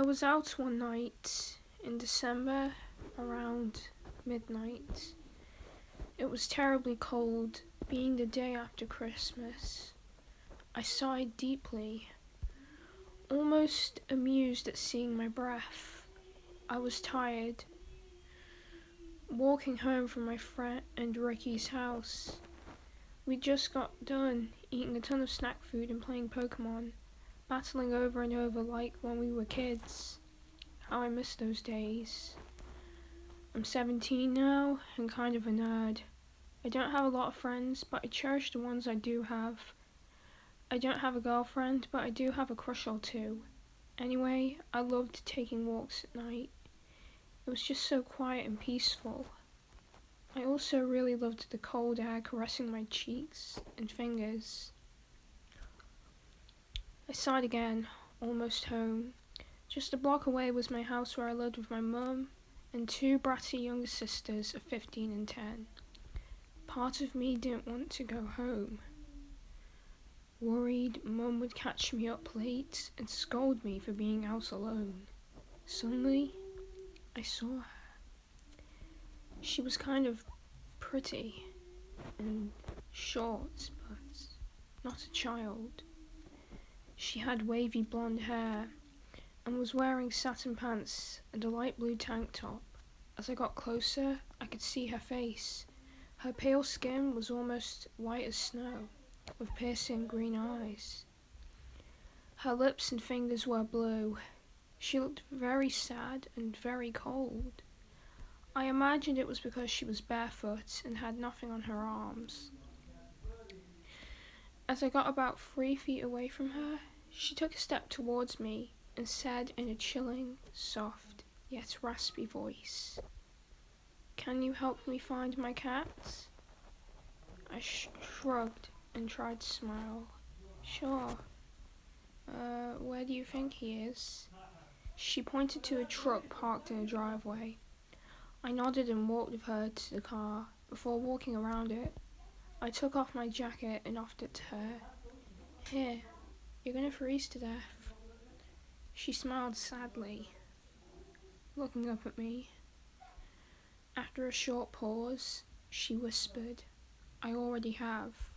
I was out one night in December around midnight. It was terribly cold, being the day after Christmas. I sighed deeply, almost amused at seeing my breath. I was tired. Walking home from my friend and Ricky's house. We just got done eating a ton of snack food and playing Pokemon, battling over and over like when we were kids. How I miss those days. I'm 17 now and kind of a nerd. I don't have a lot of friends, but I cherish the ones I do have. I don't have a girlfriend, but I do have a crush or two. Anyway, I loved taking walks at night. It was just so quiet and peaceful. I also really loved the cold air caressing my cheeks and fingers. I sighed again, almost home. Just a block away was my house where I lived with my mum and two bratty younger sisters of 15 and 10. Part of me didn't want to go home. Worried Mum would catch me up late and scold me for being out alone. Suddenly, I saw her. She was kind of pretty and short, but not a child. She had wavy blonde hair and was wearing satin pants and a light blue tank top. As I got closer, I could see her face. Her pale skin was almost white as snow, with piercing green eyes. Her lips and fingers were blue. She looked very sad and very cold. I imagined it was because she was barefoot and had nothing on her arms. As I got about 3 feet away from her, she took a step towards me and said in a chilling, soft, yet raspy voice, "Can you help me find my cat?" I shrugged and tried to smile. "Sure. Where do you think he is?" She pointed to a truck parked in a driveway. I nodded and walked with her to the car. Before walking around it, I took off my jacket and offered it to her. "Here, you're gonna freeze to death." She smiled sadly, looking up at me. After a short pause, she whispered, "I already have."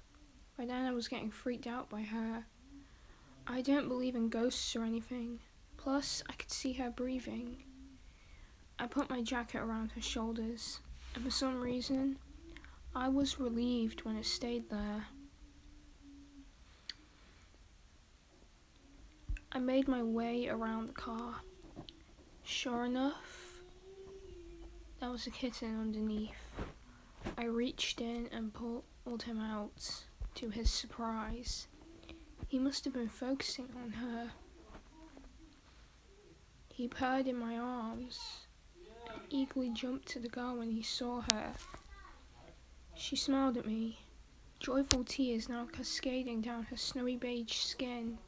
By then I was getting freaked out by her. I don't believe in ghosts or anything. Plus, I could see her breathing. I put my jacket around her shoulders, and for some reason, I was relieved when it stayed there. I made my way around the car. Sure enough, there was a kitten underneath. I reached in and pulled him out. To his surprise, he must have been focusing on her. He purred in my arms and eagerly jumped to the girl when he saw her. She smiled at me, joyful tears now cascading down her snowy beige skin.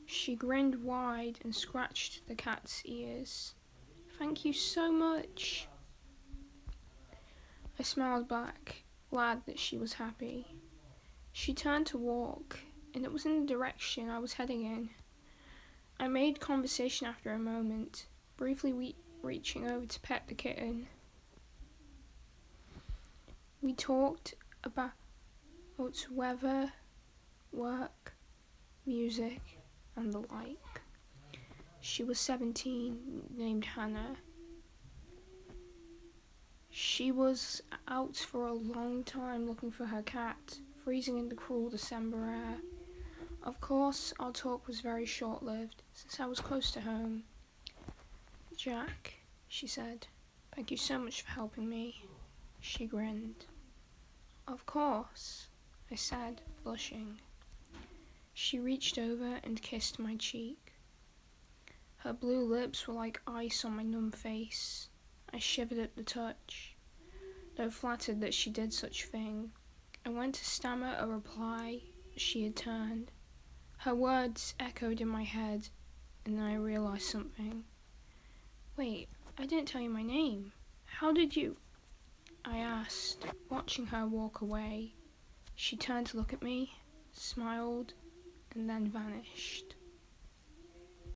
She grinned wide and scratched the cat's ears. "Thank you so much." I smiled back, glad that she was happy. She turned to walk, and it was in the direction I was heading in. I made conversation after a moment, briefly reaching over to pet the kitten. We talked about weather, work, music, and the like. She was 17, named Hannah. She was out for a long time looking for her cat, freezing in the cruel December air. Of course, our talk was very short-lived, since I was close to home. "Jack," she said, "thank you so much for helping me." She grinned. "Of course," I said, blushing. She reached over and kissed my cheek. Her blue lips were like ice on my numb face. I shivered at the touch. Though flattered that she did such a thing, I went to stammer a reply, but she had turned. Her words echoed in my head, and then I realized something. "Wait, I didn't tell you my name. How did you?" I asked, watching her walk away. She turned to look at me, smiled, and then vanished.